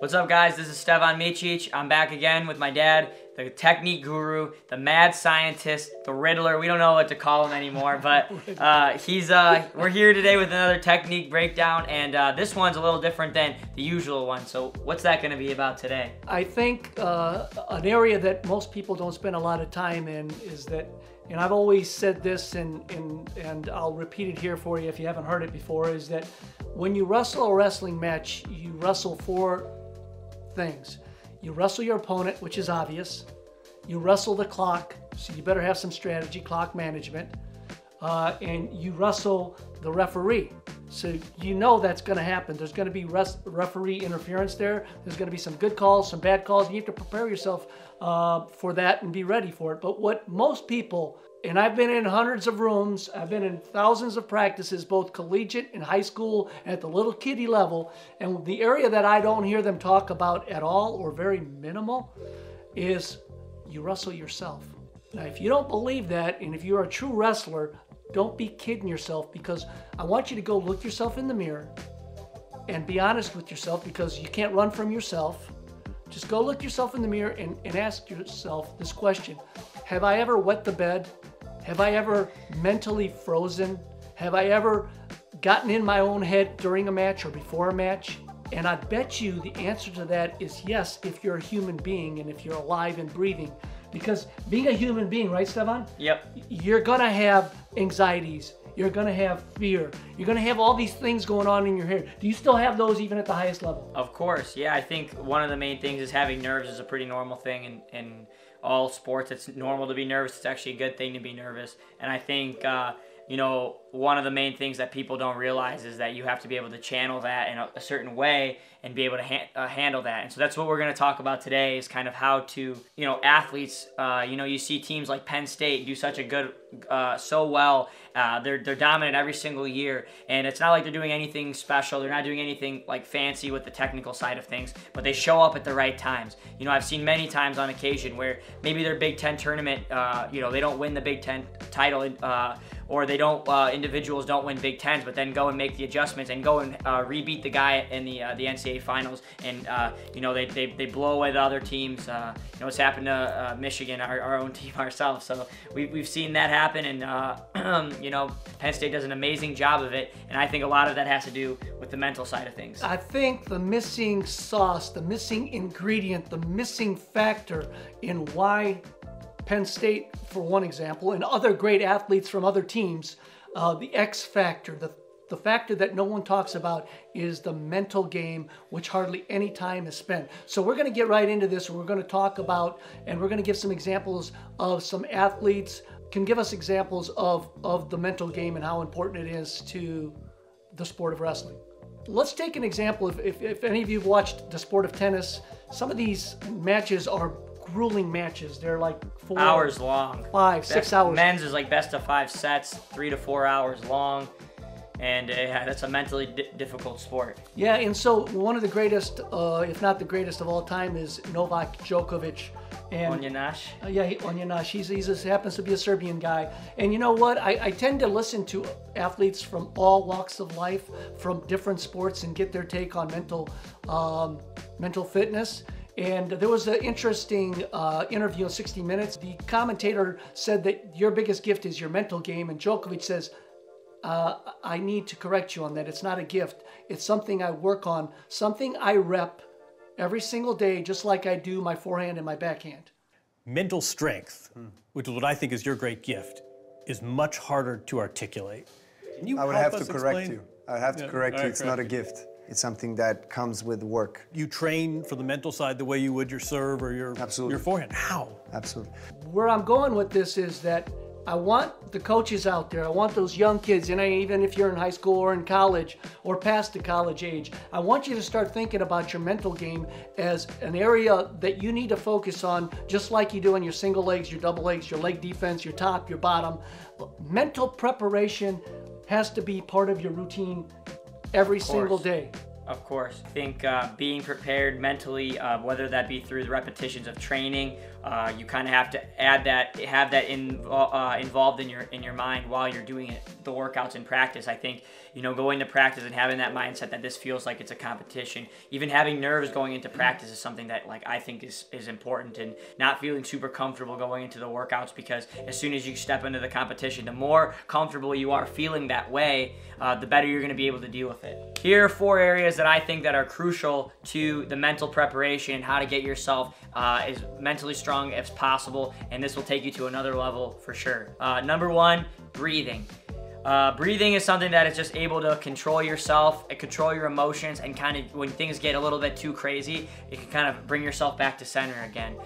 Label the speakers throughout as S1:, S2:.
S1: What's up, guys? This is Stevan. I'm back again with my dad, the technique guru, the mad scientist, the Riddler. We don't know what to call him anymore, but we're here today with another technique breakdown, and this one's a little different than the usual one. So what's that going to be about today?
S2: I think an area that most people don't spend a lot of time in is that, and I've always said this, and I'll repeat it here for you if you haven't heard it before, is that when you wrestle a wrestling match, you wrestle for things. You wrestle your opponent, which is obvious. You wrestle the clock, so you better have some strategy, clock management. And you wrestle the referee. So you know that's going to happen. There's going to be referee interference there. There's going to be some good calls, some bad calls. You have to prepare yourself for that and be ready for it. But what most people, and I've been in hundreds of rooms, I've been in thousands of practices, both collegiate and high school, at the little kiddie level, and the area that I don't hear them talk about at all, or very minimal, is you wrestle yourself. Now, if you don't believe that, and if you're a true wrestler, don't be kidding yourself, because I want you to go look yourself in the mirror and be honest with yourself, because you can't run from yourself. Just go look yourself in the mirror and ask yourself this question. Have I ever wet the bed? Have I ever mentally frozen? Have I ever gotten in my own head during a match or before a match? And I bet you the answer to that is yes, if you're a human being and if you're alive and breathing. Because being a human being, right, Stevan?
S1: Yep.
S2: You're gonna have anxieties. You're gonna have fear. You're gonna have all these things going on in your head. Do you still have those even at the highest level?
S1: Of course, yeah. I think one of the main things is having nerves is a pretty normal thing in all sports. It's normal to be nervous. It's actually a good thing to be nervous. And I think, you know, one of the main things that people don't realize is that you have to be able to channel that in a certain way and be able to handle that. And so that's what we're going to talk about today, is kind of how to, you know, athletes, you know, you see teams like Penn State do such a good, so well. They're dominant every single year, and it's not like they're doing anything special. They're not doing anything like fancy with the technical side of things, but they show up at the right times. You know, I've seen many times on occasion where maybe their Big Ten tournament, you know, they don't win the Big Ten title, or they don't, individuals don't win Big Tens, but then go and make the adjustments and go and re-beat the guy in the NCAA finals, and you know, they blow away the other teams. You know, it's happened to Michigan, our own team ourselves. So we've seen that happen, and you know, Penn State does an amazing job of it, and I think a lot of that has to do with the mental side of things.
S2: I think the missing sauce, the missing ingredient, the missing factor in why Penn State, for one example, and other great athletes from other teams, the X factor, the factor that no one talks about, is the mental game, which hardly any time is spent. So we're going to get right into this. We're going to talk about, and we're going to give some examples of some athletes, can give us examples of the mental game and how important it is to the sport of wrestling. Let's take an example. If any of you have watched the sport of tennis, some of these matches are grueling matches. They're like 4
S1: hours long.
S2: 5, 6 hours.
S1: Men's is like best of 5 sets, 3 to 4 hours long. And yeah, that's a mentally difficult sport.
S2: Yeah, and so one of the greatest, if not the greatest of all time, is Novak Djokovic. And
S1: Onyenash?
S2: Yeah, Onyenash. He happens to be a Serbian guy. And you know what? I tend to listen to athletes from all walks of life, from different sports, and get their take on mental fitness. And there was an interesting interview in 60 Minutes. The commentator said that your biggest gift is your mental game, and Djokovic says, I need to correct you on that. It's not a gift. It's something I work on, something I rep every single day, just like I do my forehand and my backhand.
S3: Mental strength, which is what I think is your great gift, is much harder to articulate.
S4: I would have to correct you. I would have to correct you. It's not a gift. It's something that comes with work.
S3: You train for the mental side the way you would your serve or your forehand. How?
S4: Absolutely.
S2: Where I'm going with this is that I want the coaches out there, I want those young kids, and even if you're in high school or in college or past the college age, I want you to start thinking about your mental game as an area that you need to focus on, just like you do in your single legs, your double legs, your leg defense, your top, your bottom. Mental preparation has to be part of your routine every single day.
S1: Of course. I think being prepared mentally, whether that be through the repetitions of training, you kind of have to have that involved in your mind while you're doing it, the workouts in practice. I think, going to practice and having that mindset that this feels like it's a competition, even having nerves going into practice is something that I think is important, and not feeling super comfortable going into the workouts, because as soon as you step into the competition, the more comfortable you are feeling that way, the better you're going to be able to deal with it. Here are 4 areas that I think that are crucial to the mental preparation and how to get yourself as mentally strong as possible, and this will take you to another level for sure. Number 1, breathing. Breathing is something that is just able to control yourself and control your emotions, and kind of when things get a little bit too crazy, you can kind of bring yourself back to center again.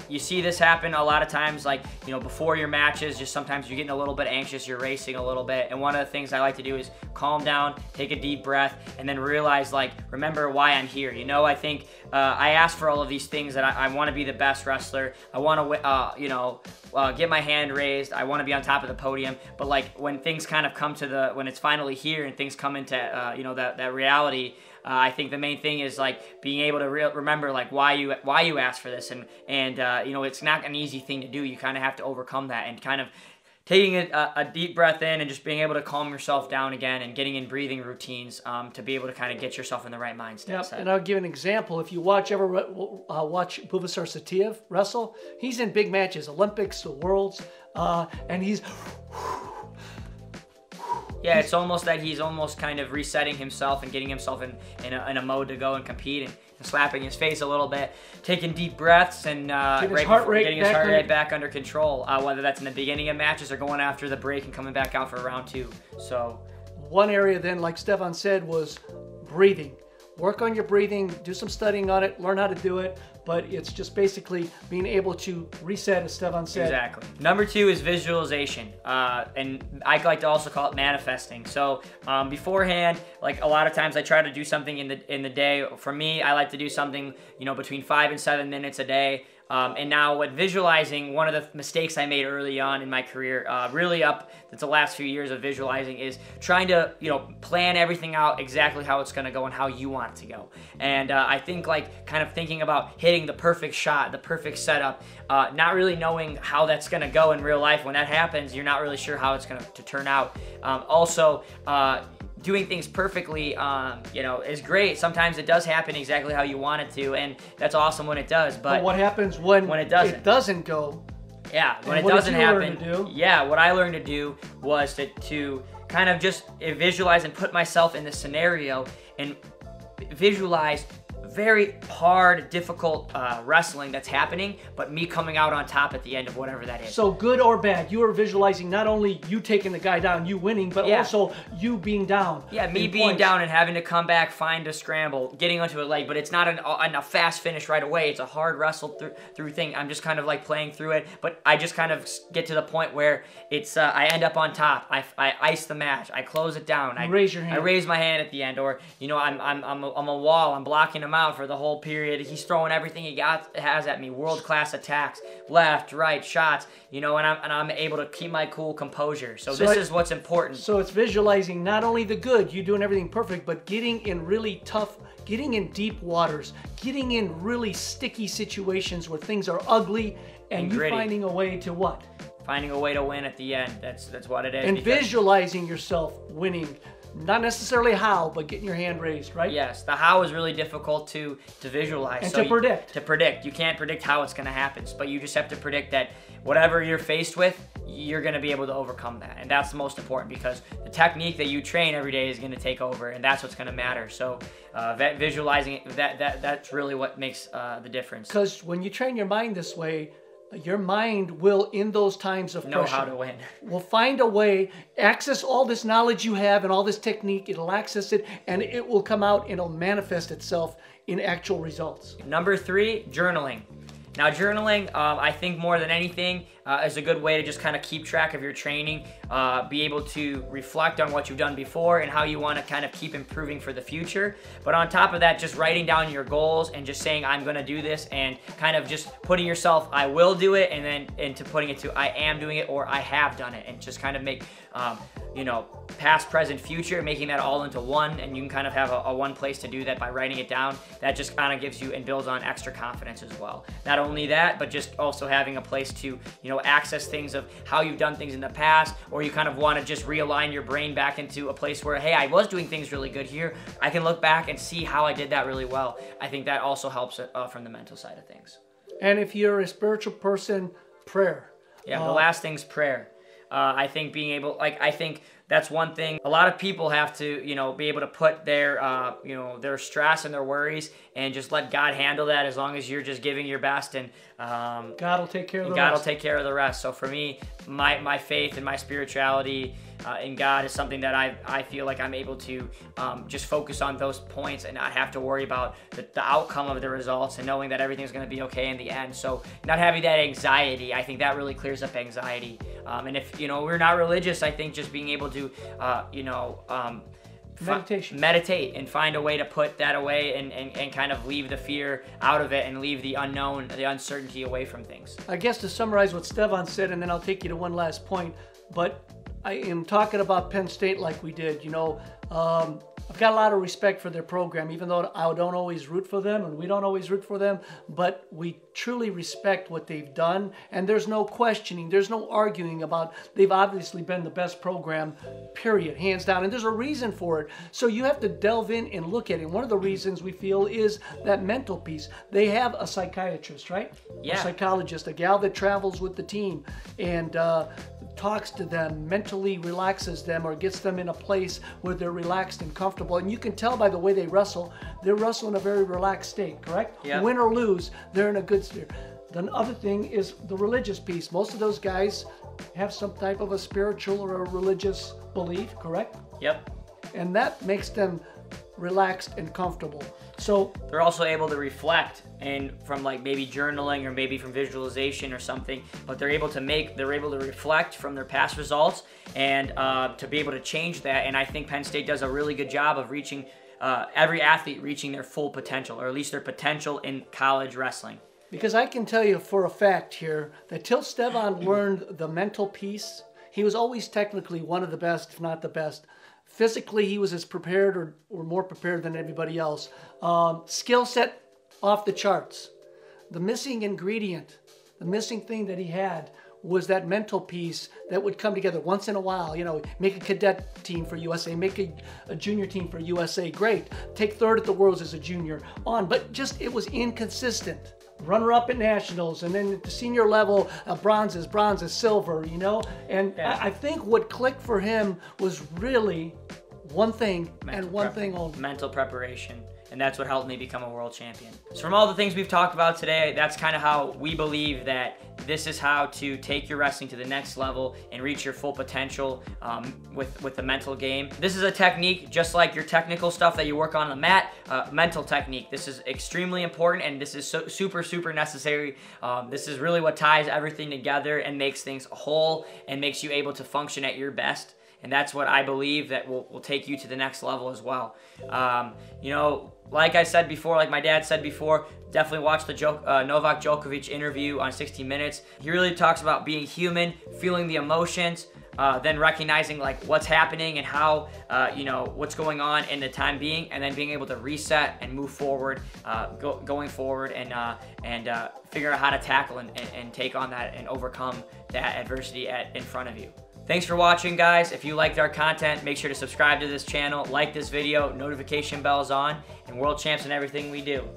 S1: You see this happen a lot of times, before your matches, just sometimes you're getting a little bit anxious, you're racing a little bit, and one of the things I like to do is calm down, take a deep breath, and then realize, remember why I'm here. I think I ask for all of these things, that I want to be the best wrestler. I want to, get my hand raised. I want to be on top of the podium. But when things kind of come to when it's finally here and things come into, that reality, I think the main thing is being able to remember why you asked for this, and it's not an easy thing to do. You kind of have to overcome that, and kind of taking a deep breath in and just being able to calm yourself down again, and getting in breathing routines to be able to kind of get yourself in the right mindset.
S2: Yep. And I'll give an example. If you watch Buvasar Satiev wrestle, he's in big matches, Olympics, the Worlds, and he's...
S1: Yeah, it's almost that he's almost kind of resetting himself and getting himself in a mode to go and compete, and slapping his face a little bit, taking deep breaths, and getting his heart rate back under control, whether that's in the beginning of matches or going after the break and coming back out for round 2. So
S2: one area then, like Stevan said, was breathing. Work on your breathing, do some studying on it, learn how to do it, but it's just basically being able to reset, as Stevan said.
S1: Exactly. Number 2 is visualization, and I like to also call it manifesting. So beforehand, a lot of times I try to do something in the day. For me, I like to do something, between 5 and 7 minutes a day. And now with visualizing, one of the mistakes I made early on in my career, really up to the last few years of visualizing, is trying to, plan everything out exactly how it's going to go and how you want it to go. And I think kind of thinking about hitting the perfect shot, the perfect setup, not really knowing how that's going to go in real life. When that happens, you're not really sure how it's going to turn out. Also, doing things perfectly, is great. Sometimes it does happen exactly how you want it to, and that's awesome when it does. But
S2: what happens when it doesn't go?
S1: Yeah, when it doesn't happen. Yeah, what I learned to do was to kind of just visualize and put myself in the scenario and visualize very hard, difficult wrestling that's happening, but me coming out on top at the end of whatever that is.
S2: So good or bad, you are visualizing not only you taking the guy down, you winning, but also you being down.
S1: Yeah, me being down and having to come back, find a scramble, getting onto a leg, but it's not a fast finish right away. It's a hard wrestle through thing. I'm just kind of playing through it, but I just kind of get to the point where it's I end up on top. I ice the match. I close it down. I
S2: raise your hand.
S1: I raise my hand at the end, or I'm a wall. I'm blocking him out for the whole period. He's throwing everything he has at me. World-class attacks, left, right, shots, and I'm able to keep my cool composure. So this is what's important.
S2: So it's visualizing not only the good, you doing everything perfect, but getting in really tough, getting in deep waters, getting in really sticky situations where things are ugly, and you finding a way to what?
S1: Finding a way to win at the end. That's what it is.
S2: And visualizing yourself winning. Not necessarily how, but getting your hand raised, right?
S1: Yes, the how is really difficult to visualize.
S2: And to predict.
S1: To predict. You can't predict how it's going to happen, but you just have to predict that whatever you're faced with, you're going to be able to overcome that. And that's the most important, because the technique that you train every day is going to take over, and that's what's going to matter. So visualizing that's really what makes the difference.
S2: Because when you train your mind this way, your mind will, in those times of pressure,
S1: know how to win.
S2: Will find a way, access all this knowledge you have and all this technique. It'll access it, and it will come out and it'll manifest itself in actual results.
S1: Number 3, journaling. Now, journaling, I think more than anything, is a good way to just kind of keep track of your training, be able to reflect on what you've done before and how you want to kind of keep improving for the future. But on top of that, just writing down your goals and just saying, I'm going to do this, and kind of just putting yourself, I will do it, and then into putting it to, I am doing it, or I have done it, and just kind of make, you know, past, present, future, making that all into one, and you can kind of have a one place to do that by writing it down. That just kind of gives you and builds on extra confidence as well. Not only that, but just also having a place to, you know, access things of how you've done things in the past, or you kind of want to just realign your brain back into a place where, hey, I was doing things really good here. I can look back and see how I did that really well. I think that also helps from the mental side of things.
S2: And if you're a spiritual person, prayer.
S1: Yeah, the last thing's prayer. I think being able, like, I think that's one thing. A lot of people have to, you know, be able to put their, you know, their stress and their worries and just let God handle that, as long as you're just giving your best, and
S2: God will take care of the rest.
S1: God will take care of the rest. So for me, my faith and my spirituality in God is something that I feel like I'm able to just focus on those points and not have to worry about the outcome of the results, and knowing that everything's going to be okay in the end. So not having that anxiety, I think that really clears up anxiety. And if, you know, we're not religious, I think just being able to, you know, meditate and find a way to put that away, and kind of leave the fear out of it, and leave the unknown, the uncertainty away from things.
S2: I guess to summarize what Stevan said, and then I'll take you to one last point, but I am talking about Penn State like we did, you know, I've got a lot of respect for their program, even though I don't always root for them, and we don't always root for them, but we truly respect what they've done, and there's no questioning, there's no arguing about, they've obviously been the best program, period, hands down, and there's a reason for it. So you have to delve in and look at it. One of the reasons we feel is that mental piece. They have a psychiatrist, right?
S1: Yeah.
S2: A psychologist, a gal that travels with the team and talks to them, mentally relaxes them, or gets them in a place where they're relaxed and comfortable. And you can tell by the way they wrestle, they wrestle in a very relaxed state, correct?
S1: Yeah.
S2: Win or lose, they're in a good state. The other thing is the religious piece. Most of those guys have some type of a spiritual or a religious belief, correct?
S1: Yep.
S2: And that makes them relaxed and comfortable. So
S1: they're also able to reflect, and from like maybe journaling or maybe from visualization or something, but they're able to reflect from their past results, and to be able to change that. And I think Penn State does a really good job of reaching every athlete reaching their full potential, or at least their potential in college wrestling.
S2: Because I can tell you for a fact here that till Stevan learned the mental piece, he was always technically one of the best, if not the best. Physically, he was as prepared or more prepared than everybody else. Skill set off the charts. The missing ingredient, the missing thing that he had was that mental piece that would come together once in a while. You know, make a cadet team for USA, make a junior team for USA, great. Take third at the Worlds as a junior on, but just it was inconsistent. Runner-up at nationals, and then at the senior level, bronzes, silver, you know? And yeah. I think what clicked for him was really one thing, and one thing only.
S1: Mental preparation. And that's what helped me become a world champion. So from all the things we've talked about today, that's kind of how we believe that this is how to take your wrestling to the next level and reach your full potential with the mental game. This is a technique just like your technical stuff that you work on the mat, mental technique. This is extremely important, and this is super necessary. This is really what ties everything together and makes things whole and makes you able to function at your best. And that's what I believe that will take you to the next level as well. You know, like I said before, like my dad said before, definitely watch the Novak Djokovic interview on 60 Minutes. He really talks about being human, feeling the emotions, then recognizing like what's happening and how, you know, what's going on in the time being, and then being able to reset and move forward, going forward, and figure out how to tackle and take on that and overcome that adversity in front of you. Thanks for watching, guys. If you liked our content, make sure to subscribe to this channel, like this video, notification bells on, and world champs in everything we do.